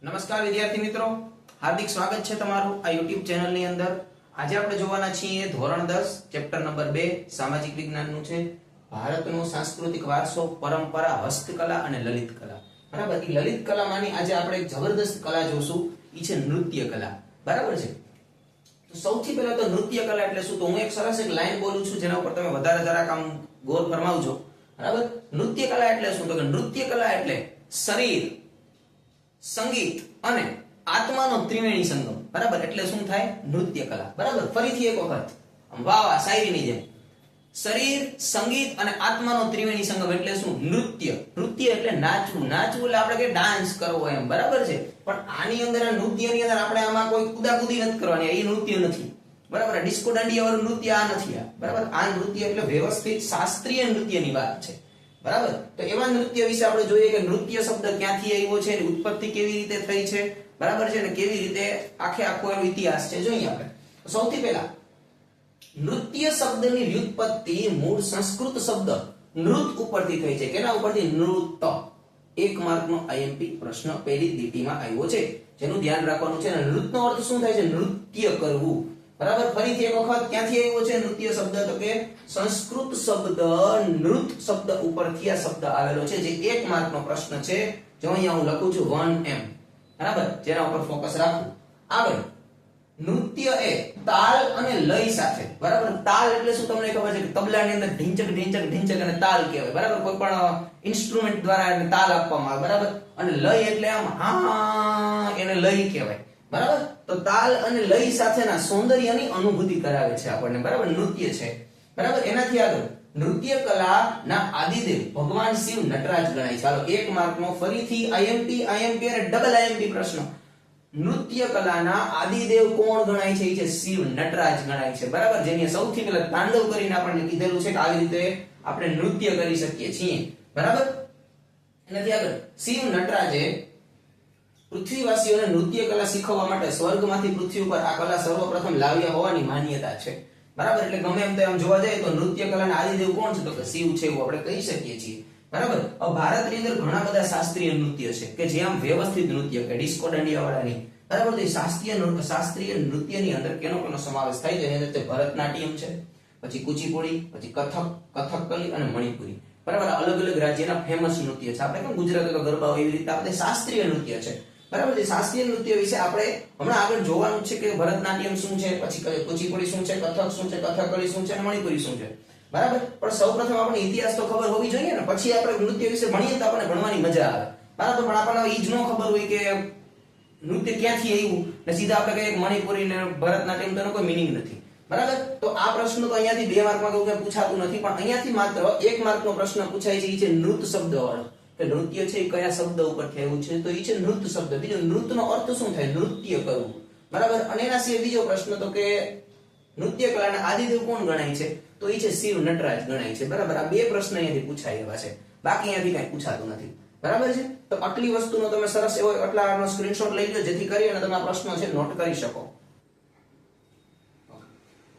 નમસ્કાર વિદ્યાર્થી મિત્રો, હાર્દિક સ્વાગત છે તમારું આ YouTube ચેનલ ની અંદર. આજે આપણે જોવાના છીએ ધોરણ 10 ચેપ્ટર નંબર 2 સામાજિક વિજ્ઞાનનું છે ભારતનો સાંસ્કૃતિક વારસો, પરંપરા, હસ્તકલા અને લલિત કલા. બરાબર, એ લલિત કલામાંની આજે આપણે એક જબરદસ્ત કલા જોશું, ઈ છે નૃત્ય કલા. બરાબર છે. તો સૌથી પહેલા તો નૃત્ય કલા એટલે શું? તો હું એક સરસ એક લાઈન બોલું છું જેના ઉપર તમે વધારે જરાક આમ ગૌર ફરમાવજો. બરાબર, નૃત્ય કલા એટલે શું? તો કે નૃત્ય કલા એટલે શરીર, સંગીત અને આત્માનો ત્રિવેણી સંગમ. બરાબર, એટલે શું થાય? નૃત્ય કલા. બરાબર, ફરીથી એક વખત વાહ વાહ શાયરીની જેમ. શરીર, સંગીત અને આત્માનો ત્રિવેણી સંગમ એટલે શું? નૃત્ય. નૃત્ય એટલે નાચવું. નાચવું એટલે આપણે કે ડાન્સ કરવો એમ. બરાબર છે. પણ આની અંદર આ નૃત્યની અંદર આપણે આમાં કોઈ કુદાકુદી નથી કરવાની. એ નૃત્ય નથી. બરાબર, ડિસ્કો દાંડિયા વાળું નૃત્ય આ નથી. બરાબર, આ નૃત્ય એટલે વ્યવસ્થિત શાસ્ત્રીય નૃત્યની વાત છે. બરાબર, તો એવા નૃત્ય વિશે આપણે જોઈએ કે નૃત્ય શબ્દ ક્યાંથી આવ્યો છે, એની ઉત્પત્તિ કેવી રીતે થઈ છે. બરાબર છે ને, કેવી રીતે આખો એનો ઇતિહાસ છે જોઈએ આપણે. સૌથી પહેલા નૃત્ય શબ્દની વ્યુત્પત્તિ મૂળ સંસ્કૃત શબ્દ નૃત ઉપરથી થઈ છે. કેના ઉપરથી? નૃત. એક માર્કનો આઈએમપી પ્રશ્ન પહેલી લીટીમાં આવ્યો છે, જેનું ધ્યાન રાખવાનું છે. નૃત્યનો અર્થ શું થાય છે? નૃત્ય કરવું. બરાબર, ફરીથી એક વખત ક્યાંથી આવ્યો છે નૃત્ય શબ્દ? તો કે સંસ્કૃત શબ્દ નૃત શબ્દ ઉપરથી આ શબ્દ આવેલો છે, જે એક માર્કનો પ્રશ્ન છે. જો અહીંયા હું લખું છું 1M. બરાબર, જેના ઉપર ફોકસ રાખવું. આગળ, નૃત્ય એ તાલ અને લય સાથે. બરાબર, તાલ એટલે શું તમને ખબર છે? કે તબલાની અંદર ઢીંચક ઢીંચક ઢીંચક અને તાલ કહેવાય. બરાબર, કોઈ પણ ઇન્સ્ટ્રુમેન્ટ દ્વારા એને તાલ આપવામાં આવે. બરાબર, અને લય એટલે આમ હા, એને લય કહેવાય. બરાબર, તો તાલ અને લય સાથેના સૌંદર્યની અનુભૂતિ કરાવે છે આપણને. બરાબર, નૃત્ય છે. બરાબર, એનાથી આગળ નૃત્ય કલાના આદિદેવ ભગવાન શિવ નટરાજ ગણાય છે. ચાલો, એક માર્કનો ફરીથી આઈએમપી અને ડબલ આઈએમપી પ્રશ્ન. નૃત્ય કલાના આદિદેવ કોણ ગણાય છે? એ છે શિવ નટરાજ ગણાય છે. બરાબર, જેની સૌથી પહેલા તાંડવ કરીને આપણને કીધેલું છે કે આવી રીતે આપણે નૃત્ય કરી શકીએ છીએ. બરાબર, એનાથી આગળ શિવ નટરાજે પૃથ્વીવાસીઓને નૃત્ય કલા શીખવવા માટે સ્વર્ગમાંથી પૃથ્વી ઉપર આ કલા સર્વપ્રથમ લાવ્યા હોવાની માન્યતા છે. બરાબર, એટલે ગમે એમ તો આમ જોવા જાય તો નૃત્ય કલાના આદિદેવ કોણ છે? તો કે શિવ છે, એવું આપણે કહી શકીએ છીએ. બરાબર, હવે ભારતની અંદર ઘણા બધા શાસ્ત્રીય નૃત્ય છે કે જે આમ વ્યવસ્થિત નૃત્ય કે ડિસ્કો દાંડિયા વાળાની. બરાબર, તો શાસ્ત્રીય નૃત્યની અંદર કેનો સમાવેશ થાય છે? એની અંદર ભરતનાટ્યમ છે, પછી કુચીપુડી, પછી કથકલી અને મણિપુરી. બરાબર, અલગ અલગ રાજ્યના ફેમસ નૃત્ય છે. આપણે કેમ ગુજરાતી ગરબા હોય એવી રીતે આપણે શાસ્ત્રીય નૃત્ય છે. બરાબર, જે શાસ્ત્રીય નૃત્ય વિશે આપણે હમણાં આગળ જોવાનું છે કે ભરતનાટ્યમ શું છે, પછી કુચીપુડી શું છે, કથક શું છે, કથકલી શું છે અને મણિપુરી શું છે. બરાબર, પણ સૌપ્રથમ આપણને ઇતિહાસ તો ખબર હોવી જોઈએ ને, પછી આપણે નૃત્ય વિશે ભણીએ તો આપણને ભણવાની મજા આવે. બરાબર, પણ આપણને ઈ જ ન ખબર હોય કે નૃત્ય ક્યાંથી આવ્યું ને સીધા આપણે કહીએ મણિપુરી ને ભરતનાટ્યમ, તો કોઈ મિનિંગ નથી. બરાબર, તો આ પ્રશ્ન તો અહીંયાથી 2 માર્કમાં તો કઈ પૂછાતું નથી, પણ અહીંયાથી માત્ર 1 માર્કનો પ્રશ્ન પૂછાય છે. ઈ છે નૃત શબ્દ વાળો કે નૃત્ય છે એ કયા શબ્દ ઉપરથી આવ્યું છે? તો ઈ છે નૃત શબ્દ. બીજો નૃત્યનો અર્થ શું થાય? નૃત્ય કરવું. બરાબર, અને એના સિવાય બીજો પ્રશ્ન તો કે નૃત્ય કલાના આદિદેવ કોણ ગણાય છે? તો ઈ છે શિવ નટરાજ ગણાય છે. બરાબર, આ 2 પ્રશ્ન અહીંયાથી પૂછાય એવા છે, બાકી અહીંયાથી કઈ પૂછાતું નથી. બરાબર છે, તો આટલી વસ્તુનો તમે સરસ એવો આટલાનો સ્ક્રીનશોટ લઈ લો, જેથી કરીને તમે આ પ્રશ્નો છે નોટ કરી શકો.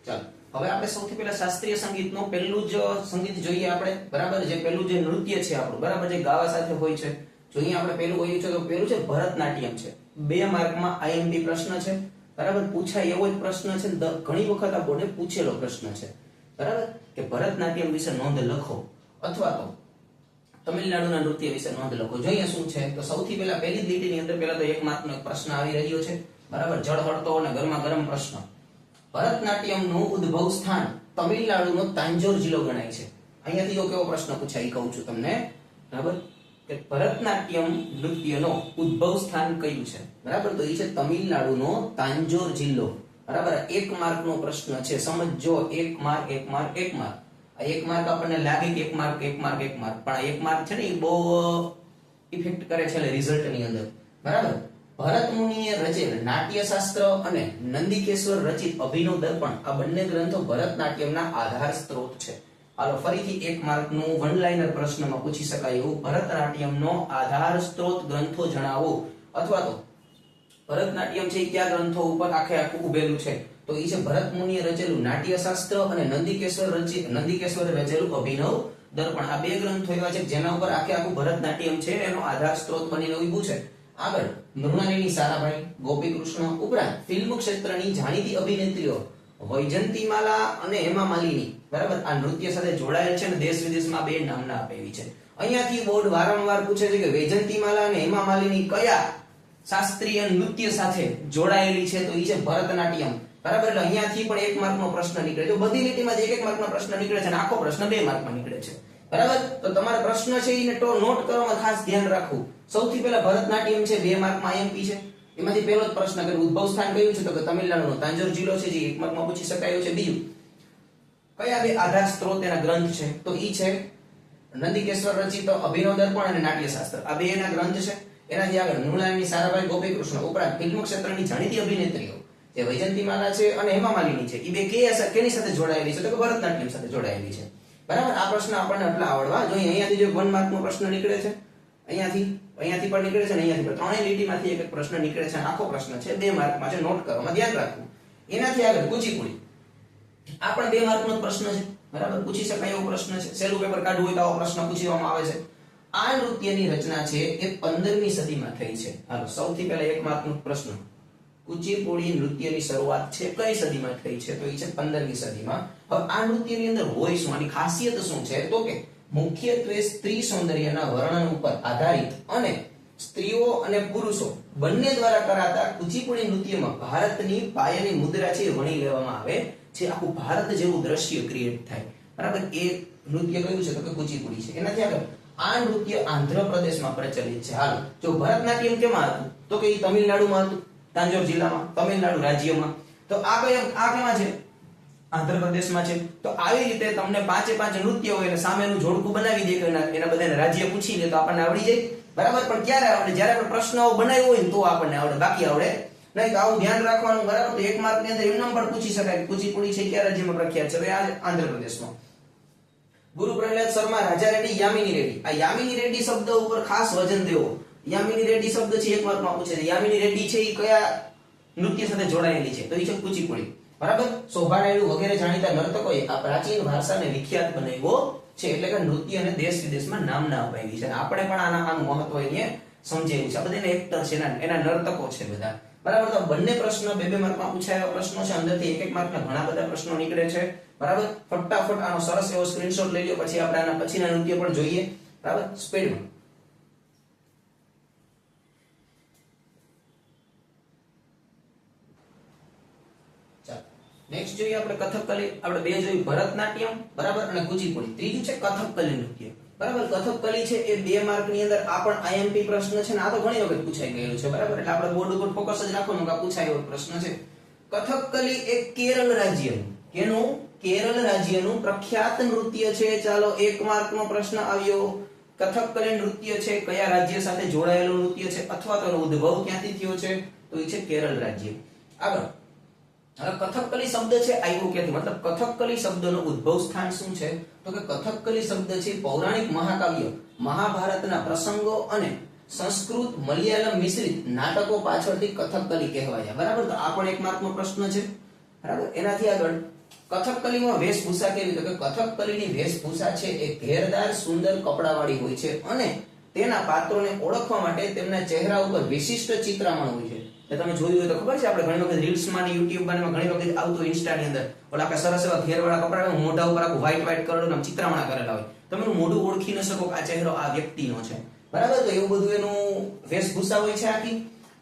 ચાલો, હવે આપણે સૌથી પહેલા શાસ્ત્રીય સંગીતનો પહેલું જ સંગીત જોઈએ આપણે. બરાબર, જે પહેલું જે નૃત્ય છે આપણું, બરાબર, જે ગાવા સાથે હોય છે. જોઈએ આપણે પહેલું હોય છે, તો પહેલું છે ભરતનાટ્યમ છે. 2 માર્કમાં આઈએમપી પ્રશ્ન છે. બરાબર, પૂછાય એવો જ પ્રશ્ન છે, ઘણી વખત આ બોર્ડે પૂછેલો પ્રશ્ન છે. બરાબર, કે ભરતનાટ્યમ વિશે નોંધ લખો, અથવા તો તમિલનાડુના નૃત્ય વિશે નોંધ લખો. જોઈએ શું છે. તો સૌથી પહેલા પહેલી જ લીટીની અંદર પહેલા તો 1 માર્કનો એક પ્રશ્ન આવી રહ્યો છે. બરાબર, જળહળતો અને ગરમા ગરમ પ્રશ્ન. ભરતનાટ્યમનું ઉદ્ભવ સ્થાન તમિલનાડુનો તાંજોર જિલ્લો ગણાય છે. અહીંયાથી જો કેવો પ્રશ્ન પૂછાય કહું છું તમને. બરાબર, કે ભરતનાટ્યમ નૃત્યનો ઉદ્ભવ સ્થાન કયું છે? બરાબર, તો એ છે તમિલનાડુનો તાંજોર જિલ્લો. બરાબર, 1 માર્કનો પ્રશ્ન છે. સમજો, 1 માર્ક 1 માર્ક 1 માર્ક. આ 1 માર્ક આપણને લાગે કે 1 માર્ક 1 માર્ક 1 માર્ક, પણ આ 1 માર્ક છે ને એ બહુ ઇફેક્ટ કરે છે રિઝલ્ટની અંદર. બરાબર, ભરત મુનિએ રચેલ નાટ્યશાસ્ત્ર અને નંદિકેશ્વર રચિત અભિનવ દર્પણ, આ બંને ગ્રંથો ભરતનાટ્યમના આધાર સ્ત્રોત છે. હાલો, ફરીથી 1 માર્કનું વન લાઇનર પ્રશ્નમાં પૂછી શકાય એવું ભરતનાટ્યમનો આધાર સ્ત્રોત ગ્રંથો જણાવો, અથવા તો ભરતનાટ્યમ છે કયા ગ્રંથો ઉપર આખું ઉભેલું છે? તો એ છે ભરત મુનિએ રચેલું નાટ્યશાસ્ત્ર અને નંદિકેશ્વરે રચેલું અભિનવ દર્પણ. આ 2 ગ્રંથો એવા છે જેના ઉપર આખું ભરતનાટ્યમ છે એનો આધાર સ્ત્રોત બનીને ઊભું છે. આગળ મૃણાલિની સારાભાઈ, ગોપી કૃષ્ણ ઉપરાંત ફિલ્મ ક્ષેત્રની જાણીતી અભિનેત્રીઓ વૈજંતીમાલા અને હેમા માલિની બરાબર આ નૃત્ય સાથે જોડાયેલ છે અને દેશ વિદેશમાં બે નામના આપેલી છે. અહીંયાથી બોર્ડ વારંવાર પૂછે છે કે વૈજંતીમાલા અને હેમા માલિની કયા શાસ્ત્રીય નૃત્ય સાથે જોડાયેલી છે, તો એ છે ભરતનાટ્યમ બરાબર. એટલે અહીંયાથી પણ 1 માર્કનો પ્રશ્ન નીકળે છે. બધી લીટીમાં 1 માર્કનો પ્રશ્ન નીકળે છે અને આખો પ્રશ્ન 2 માર્કમાં નીકળે છે બરાબર. તો તમારે પ્રશ્ન છે એને નોટ કરવામાં ખાસ ધ્યાન રાખવું. સૌથી પહેલા ભરતનાટ્યમ છે 2 માર્કમાં IMP છે. એમાંથી પહેલો જ પ્રશ્ન કે ઉદ્ભવ સ્થાન કયું છે, તો કે તમિલનાડુનો તાંજોર જિલ્લો છે, જે 1 માર્કમાં પૂછી શકાયો છે. બીજું કયા બે આધાર સ્ત્રોત એના ગ્રંથ છે, તો ઈ છે નંદિકેશ્વર રચિત અભિનવ દર્પણ અને નાટ્યશાસ્ત્ર. આ બે એના ગ્રંથ છે. એનાથી આગળ મૃણાલિની સારાભાઈ, ગોપી કૃષ્ણ ઉપરાંત ફિલ્મ ક્ષેત્રની જાણીતી અભિનેત્રીઓ જે વૈજંતીમાલા છે અને હેમા માલિની છે, એ બે કેની સાથે જોડાયેલી છે, તો કે ભરતનાટ્યમ સાથે જોડાયેલી છે બરાબર. આ પ્રશ્ન આપણને એટલા આવડવા જોઈએ. અહીંયાથી જો 1 માર્કનો પ્રશ્ન નીકળે છે, અહીંયાથી પણ નીકળે છે અને અહીંયાથી પણ ત્રણેય લીટીમાંથી એક પ્રશ્ન નીકળે છે. આખો પ્રશ્ન છે 2 માર્કમાં છે, નોટ કરવામાં ધ્યાન રાખવું. એનાથી આગળ કુચીપુડી, આ પણ 2 માર્કનો પ્રશ્ન છે બરાબર. પૂછી શકાય એવો પ્રશ્ન છે. સેલું પેપર કાઢવું હોય તો આવો પ્રશ્ન પૂછવામાં આવે છે. આ નૃત્યની રચના છે એ 15મી સદીમાં થઈ છે. હાલો સૌથી પહેલા 1 માર્કનો પ્રશ્ન, કુચીપુડી નૃત્યની શરૂઆત છે કઈ સદીમાં થઈ છે, તો એ છે 15મી સદીમાં. હવે આ નૃત્યની અંદર હોય શું, આની ખાસિયત શું છે, તો કે મુખ્યત્વે સ્ત્રી સૌંદર્યના વર્ણન ઉપર આધારિત અને સ્ત્રીઓ અને પુરુષો બંને દ્વારા કરાતા કુચીપુડી નૃત્યમાં ભારતની પાયાની મુદ્રા છે એ વણી લેવામાં આવે છે. આખું ભારત જેવું દ્રશ્ય ક્રિએટ થાય બરાબર. એ નૃત્ય કયું છે, તો કે કુચીપુડી છે. એનાથી આગળ આ નૃત્ય આંધ્રપ્રદેશમાં પ્રચલિત છે. હાલ જો ભરતનાટ્યમ કેમાં હતું, તો કે એ તમિલનાડુમાં હતું, તાંજોર જિલ્લામાં, તમિલનાડુ રાજ્યમાં. તો આ કેમાં છે, આંધ્રપ્રદેશમાં છે. તો આવી રીતે તમને 5 નૃત્ય હોય અને સામેનું જોડકું બનાવી દે કે એના બધાને રાજ્ય પૂછી લે તો આપણને આવડી જાય બરાબર. પણ ક્યારે આવડે, જ્યારે આપણે પ્રશ્ન બનાવ્યો હોય ને તો આપણને આવડે, બાકી આવડે નહીં. તો આવું ધ્યાન રાખવાનું બરાબર. તો 1 માર્કની અંદર એમનામ પણ પૂછી શકાય કે કુચીપુડી છે કયા રાજ્યમાં પ્રખ્યાત છે, તો આંધ્રપ્રદેશમાં. ગુરુ પ્રહલાદ શર્મા, રાજા રેડ્ડી, યામિની રેડ્ડી. આ યામિની રેડ્ડી શબ્દ ઉપર ખાસ વજન દેવો. યામિની રેડ્ડી શબ્દ છે 1 માર્કમાં પૂછે છે. યામિની રેડ્ડી છે એ કયા નૃત્ય સાથે જોડાયેલી છે, તો એ છે કુચીપુડી બરાબર. શોભા નાયડુ વગેરે જાણીતા નર્તકોએ આ પ્રાચીન ભાષાને વિખ્યાત બનાવ્યો છે. એટલે કે નૃત્ય અને દેશ વિદેશમાં નામના અપાવી છે. આપણે પણ આનું મહત્વ અહીંયા સમજાવ્યું છે. આ બધા એક્ટર છે, એના નર્તકો છે બધા બરાબર. તો બંને પ્રશ્ન 2 માર્કમાં પૂછાયેલા પ્રશ્નો છે. અંદરથી 1 માર્કના ઘણા બધા પ્રશ્નો નીકળે છે બરાબર. ફટાફટ આનો સરસ એવો સ્ક્રીનશોટ લઈ લો, પછી આપણે આના પછીના નૃત્ય પણ જોઈએ બરાબર સ્પીડમાં. નેક્સ્ટ જોઈએ આપણે કથકલી. આપણે બે જોયું ભરતનાટ્યમ બરાબર અને કુચીપુડી. ત્રીજું છે કથકલી નૃત્ય બરાબર. કથકલી છે એ 2 માર્કની અંદર આ પણ IMP પ્રશ્ન છે ને આ તો ઘણી વખત પૂછાઈ ગયેલું છે બરાબર. એટલે આપણે બોર્ડ ઉપર ફોકસ જ રાખવાનું કે આ પૂછાયો પ્રશ્ન છે. કથકલી એ કેરળ રાજ્યનું, કેનું, કેરળ રાજ્યનું પ્રખ્યાત નૃત્ય છે. ચાલો 1 માર્કનો પ્રશ્ન આવ્યો. કથકલી નૃત્ય છે કયા રાજ્ય સાથે જોડાયેલું નૃત્ય છે અથવા તો ઉદ્ભવ ક્યાંથી થયો છે, તો એ છે કેરળ રાજ્ય. આગળ હવે કથકલી શબ્દ છે આવ્યો ક્યાંથી, મતલબ કથકલી શબ્દનો ઉદ્ભવ સ્થાન શું છે, તો કે કથકલી શબ્દ છે પૌરાણિક મહાકાવ્ય મહાભારતના પ્રસંગો અને સંસ્કૃત મલયાલમ મિશ્રિત નાટકો પાછળથી કથકલી કહેવાયા બરાબર. તો આ પણ 1 માર્કનો પ્રશ્ન છે બરાબર. એનાથી આગળ કથકલીમાં વેશભૂષા કેવી, તો કે કથકલીની વેશભૂષા છે એ ઘેરદાર સુંદર કપડાવાળી હોય છે અને તેના પાત્રોને ઓળખવા માટે તેમના ચહેરા ઉપર વિશિષ્ટ ચિત્રામણ હોય છે. તમે જોયું હોય તો ખબર છે, આપણે ઘણી વખત રીલ્સમાં ને યુટ્યુબમાં ઘણી વખત આવતું ઇન્સ્ટાની અંદર ઓલા કે સરસ એવા ઘેરવાળા કપડા મોઢા ઉપર આખું વ્હાઈટ કલરનું આમ ચિત્રામણા કરેલા હોય. તમે મોઢું ઓળખી ન શકો કે આ ચહેરો આ વ્યક્તિનો છે બરાબર. તો એવું બધું એનું વેશભૂષા હોય છે આખી.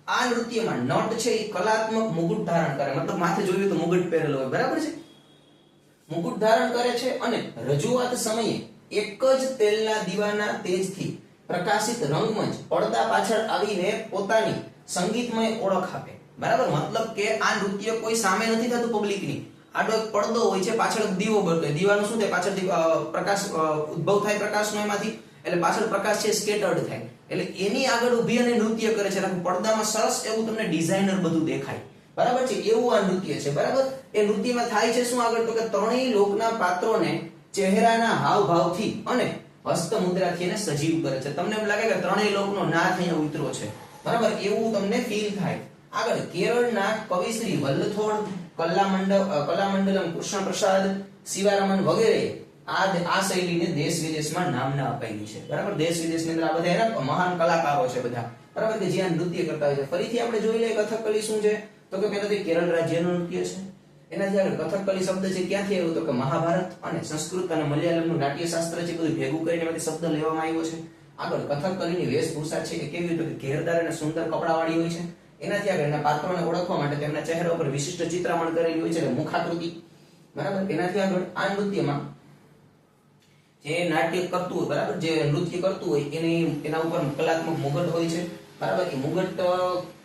આ નૃત્યમાં નટ છે એ કલાત્મક મુગુટ ધારણ કરે, મતલબ માથે જોયું તો મુગટ પહેરેલો હોય બરાબર છે, મુકુટ ધારણ કરે છે અને રજૂઆત સમયે એક જ તેલના દીવાના તેજથી પ્રકાશિત રંગમંચ પડદા પાછળ આવીને પોતાની સંગીતમય ઓળખ આપે બરાબર. મતલબ કે આ નૃત્ય કોઈ સામે નથી થતું પબ્લિકની, આડો એક પડદો હોય છે, પાછળ દીવો બળતો હોય, દીવાનું શું થાય પાછળથી પ્રકાશ ઉદ્ભવ થાય પ્રકાશનો એમાંથી, એટલે પાછળ પ્રકાશ છે સ્કેટર્ડ થાય, એટલે એની આગળ ઊભી અને નૃત્ય કરે છે. પડદામાં સરસ એવું તમને ડિઝાઇનર બધું દેખાય બરાબર છે, એવું આ નૃત્ય છે બરાબર. એ નૃત્યમાં થાય છે શું આગળ, તો કે ત્રણેય લોકના પાત્રોને ચહેરાના હાવભાવથી અને હસ્ત મુદ્રાથી એને સજીવ કરે છે. તમને એમ લાગે કે ત્રણેય લોકનો નાથ અહીંયા ઉતરો છે બરાબર, એવું તમને ફીલ થાય. આગળ કેરળના કવિશ્રી વલ્લથોડ, કલામંડલમ કૃષ્ણ પ્રસાદ, શિવારમન વગેરે આ શૈલીને દેશ વિદેશમાં નામના અપાયેલી છે બરાબર. દેશ વિદેશની અંદર આ બધા એના મહાન કલાકારો છે બધા બરાબર, કે જે આ નૃત્ય કરતા હોય છે. ફરીથી આપણે જોઈ લઈએ કથકલી શું છે, તો કે પહેલા તો કેરળ રાજ્યનું નૃત્ય છે. એનાથી આગળ કથકલી શબ્દ છે ક્યાંથી આવ્યો, તો કે મહાભારત અને સંસ્કૃત અને મલયાલમનું નાટ્યશાસ્ત્ર છે બધું ભેગું કરીને એમાંથી શબ્દ લેવામાં આવ્યો છે. આગળ કથકલીની વેશભૂષા છે એ કેવી રીતે, ઘેરદાર અને સુંદર કપડાવાળી હોય છે. એનાથી આગળ એના પાત્રોને ઓળખવા માટે તેમના ચહેરા ઉપર વિશિષ્ટ ચિત્રામણ કરેલી હોય છે, એટલે મુખાકૃતિ. બરાબર, એનાથી આગળ આ નૃત્યમાં જે નાટ્ય કરતું હોય, બરાબર, જે નૃત્ય કરતું હોય એના ઉપર કલાત્મક મુગટ હોય છે. બરાબર, એ મુગટ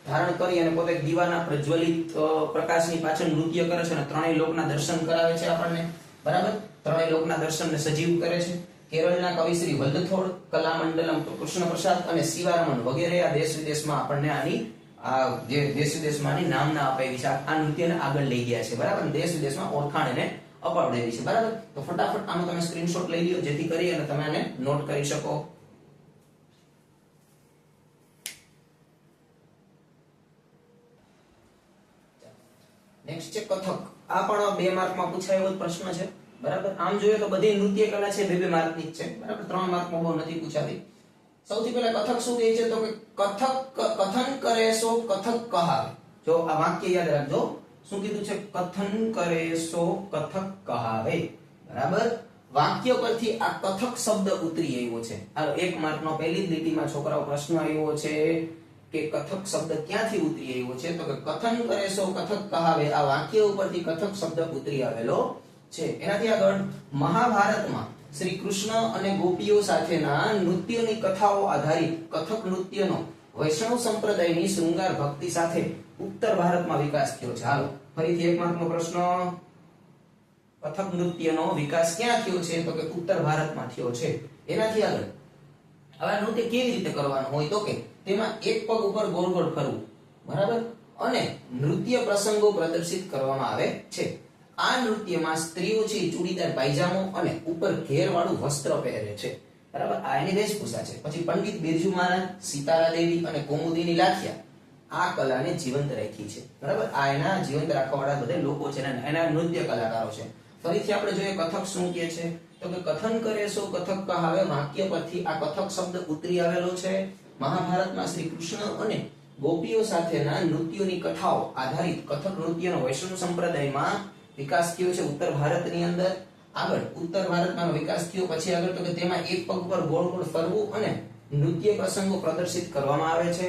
ધારણ કરી અને પોતે દીવાના પ્રજ્વલિત પ્રકાશની પાછળ નૃત્ય કરે છે અને ત્રણેય લોકના દર્શન કરાવે છે આપણને. બરાબર, ત્રણેય લોકના દર્શનને સજીવ કરે છે. કેરળના કવિ શ્રી વલ્લથોડ, કલામંડલમ કૃષ્ણ પ્રસાદ અને શિવારમણ વગેરે આ દેશ વિદેશમાં આપણને આની જે દેશ વિદેશમાંની નામના અપાવી છે. આ નૃત્યને આગળ લઈ ગયા છે. બરાબર, દેશ વિદેશમાં ઓળખાણ એને અપાવડાવી છે. બરાબર, તો ફટાફટ આનો તમે સ્ક્રીનશોટ લઈ લ્યો જેથી કરી અને તમે આને નોટ કરી શકો. નેક્સ્ટ છે કથક. આ પણ 2 માર્કમાં પૂછાયેલો પ્રશ્ન છે. બરાબર, આમ જોઈએ તો બધી નૃત્ય કલા છે 2 માર્કની જ છે. બરાબર, 3 માર્કમાં બહુ નથી પૂછાતી. સૌથી પહેલા કથક શું કહે છે, તો કે કથક કથન કરે સો કથક કહાવે. જો આ વાક્ય યાદ રાખજો, શું કીધું છે, કથન કરે સો કથક કહાવે. બરાબર, વાક્ય પરથી આ કથક શબ્દ ઉતરી આવ્યો છે. આ 1 માર્કનો પહેલી જ લીટીમાં છોકરાઓ પ્રશ્ન આવ્યો છે કે કથક શબ્દ ક્યાંથી ઉતરી આવ્યો છે, તો કે કથન કરે સો કથક કહાવે. આ વાક્ય ઉપરથી કથક શબ્દ ઉતરી આવેલો છે. એનાથી આગળ મહાભારતમાં શ્રી કૃષ્ણ અને ગોપીઓ સાથેના નૃત્યની કથાઓ આધારિત કથક નૃત્યનો વૈષ્ણવ સંપ્રદાયની શૃંગાર ભક્તિ સાથે ઉત્તર ભારતમાં વિકાસ થયો છે. હાલો ફરીથી 1 માર્કનો પ્રશ્ન, કથક નૃત્યનો વિકાસ ક્યાં થયો છે, તો કે ઉત્તર ભારતમાં થયો છે. એનાથી આગળ હવે નૃત્ય કેવી રીતે કરવાનું હોય, તો કે તેમાં એક પગ ઉપર ગોળ ગોળ ફરવું. બરાબર, અને નૃત્ય પ્રસંગો પ્રદર્શિત કરવામાં આવે છે. આ નૃત્યમાં સ્ત્રીઓ છે ચૂડીદાર પાયજામો અને ઉપર ઘેરવાળું વસ્ત્ર પહેરે છે. બરાબર, આ એની વેશભૂષા છે. પછી પંડિત બિરજુ મહારાજ, સીતારા દેવી અને કૌમુદીની લાઠિયા આ કલાને જીવંત રાખી છે. બરાબર, આ એના જીવંત રાખવાવાળા બધા લોકો છે ને એના નૃત્ય કલાકારો છે. ફરીથી આપણે જોઈએ કથક શું કહે છે, તો કે કથન કરે સો કથક કહાવે. વાક્ય પરથી આ કથક શબ્દ ઉતરી આવેલો છે. મહાભારતમાં શ્રી કૃષ્ણ અને ગોપીઓ સાથેના નૃત્યોની કથાઓ આધારિત કથક નૃત્યનો વૈષ્ણવ સંપ્રદાયમાં વિકાસ થયો છે ઉત્તર ભારતની અંદર. આગળ ઉત્તર ભારતમાં વિકાસ થયો પછી આગળ તો કે તેમાં એક પગ પર ગોળ ગોળ ફરવું અને નૃત્ય પ્રસંગો પ્રદર્શિત કરવામાં આવે છે.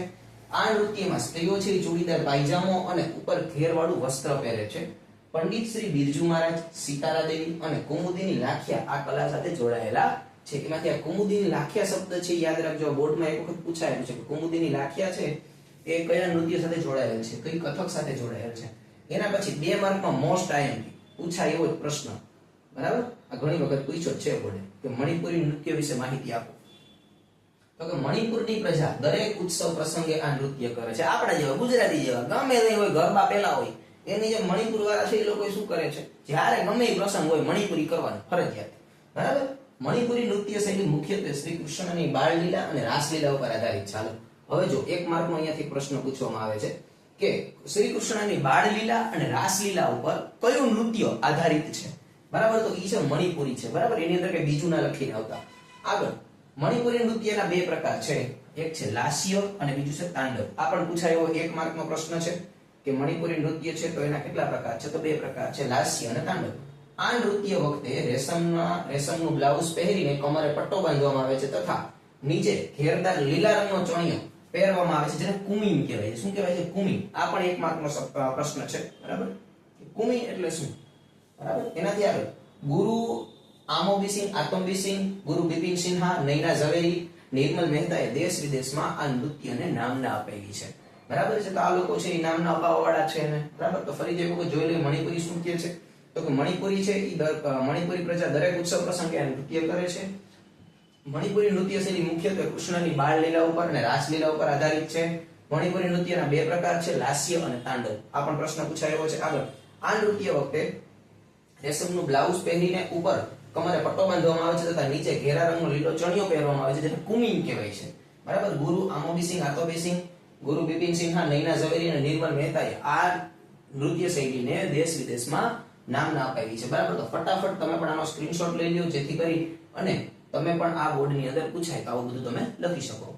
આ નૃત્યમાં સ્ત્રીઓ છે ચૂડીદાર પાયજામો અને ઉપર ઘેરવાળું વસ્ત્ર પહેરે છે. પંડિત શ્રી બિરજુ મહારાજ, સીતારા દેવી અને કૌમુદીની લાઠિયા આ કલા સાથે જોડાયેલા છે. એમાંથી આ કૌમુદીની લાઠિયા શબ્દ છે યાદ રાખજો, બોર્ડમાં એક વખત પૂછાયેલું છે કે કૌમુદીની લાઠિયા છે એ કયા નૃત્ય સાથે જોડાયેલ છે, કઈ કથક સાથે જોડાયેલ છે. એના પછી 2 માર્કમાં મોસ્ટ આઈએમપી પૂછાય એવો જ પ્રશ્ન. બરાબર, આ ઘણી વખત પૂછ્યો છે બોર્ડે કે મણિપુરી નૃત્ય વિશે માહિતી આપો. તો કે મણિપુરની પ્રજા દરેક ઉત્સવ પ્રસંગે આ નૃત્ય કરે છે. આપણા જેવા ગુજરાતી જેવા ગમે તે હોય, ગરબા પેલા હોય એની જે મણિપુર વાળા છે એ લોકો શું કરે છે, જ્યારે ગમે એ પ્રસંગ હોય મણિપુરી કરવાનું ફરજિયાત. બરાબર, મણિપુરી નૃત્ય શૈલી મુખ્યત્વે શ્રી કૃષ્ણની બાળલીલા અને રાસલીલા ઉપર આધારિત છે. હવે જો 1 માર્કનો અહીંયાથી પ્રશ્ન પૂછવામાં આવે છે કે શ્રી કૃષ્ણની બાળલીલા અને રાસલીલા ઉપર કયું નૃત્ય આધારિત છે. બરાબર, તો ઈ છે મણિપુરી છે. બરાબર, એની અંદર કે બીજું ના લખીને આવતા. આગળ મણિપુરી નૃત્યના 2 પ્રકાર છે, એક છે લાસ્ય અને બીજું છે તાંડવ. આ પણ પૂછાયો 1 માર્કનો પ્રશ્ન છે કે મણિપુરી નૃત્ય છે તો એના કેટલા પ્રકાર છે, તો 2 પ્રકાર છે, લાસ્ય અને તાંડવ. આ નૃત્ય વખતે રેશમનું બ્લાઉઝ પહેરીને કમરે પટ્ટો બાંધવામાં આવે છે તથા નીચે ઘેરદાર લીલા રંગનો ચણિયો પહેરવામાં આવે છે, જેને કુમીન કહેવાય છે. શું કહેવાય છે? કુમીન. આ પણ 1 માર્કનો પ્રશ્ન છે. બરાબર, કુમીન એટલે શું? બરાબર, એનાથી આગળ ગુરુ આમોબીસિંહ, આતંબીસિંહ, ગુરુ બિપિન સિન્હા, નૈના ઝવેરી, નિર્મલ મહેતાએ દેશ વિદેશમાં આ નૃત્યને નામના અપાવી છે. બરાબર છે, તો આ લોકો છે એ નામના અપાવવાળા છે ને. બરાબર, તો ફરી એક વખત જોઈ લઈએ મણિપુરી શું કહે છે, તો કે મણિપુરી છે મણિપુરી પ્રજા દરેક ઉત્સવ પ્રસંગે આ નૃત્ય કરે છે. મણિપુરી નૃત્ય શૈલી મુખ્યત્વે કૃષ્ણની બાળલીલા ઉપર અને રાસલીલા ઉપર આધારિત છે. મણિપુરી નૃત્યના 2 પ્રકાર છે, લાસ્ય અને તાંડવ. આ પણ પ્રશ્ન પૂછાયો છે. આગળ આ નૃત્ય વખતે રેશમનું બ્લાઉઝ પહેરીને ઉપર કમરે પટ્ટો બાંધવામાં આવે છે તથા નીચે ઘેરા રંગનો લીલો ચણિયો પહેરવામાં આવે છે, જેને કુમીન કહેવાય છે. બરાબર, ગુરુ આમોબીસિંહ, આતોબીસિંહ, ગુરુ બિપિન સિન્હા, નૈના ઝવેરી અને નિર્મલ મહેતાએ આ નૃત્ય શૈલીને દેશ વિદેશમાં નામના અપાવી છે. બરાબર, તો ફટાફટ તમે પણ આનો સ્ક્રીનશોટ લઈ લ્યો જેથી કરી અને તમે પણ આ બોર્ડની અંદર પૂછાય તો આવું બધું તમે લખી શકો.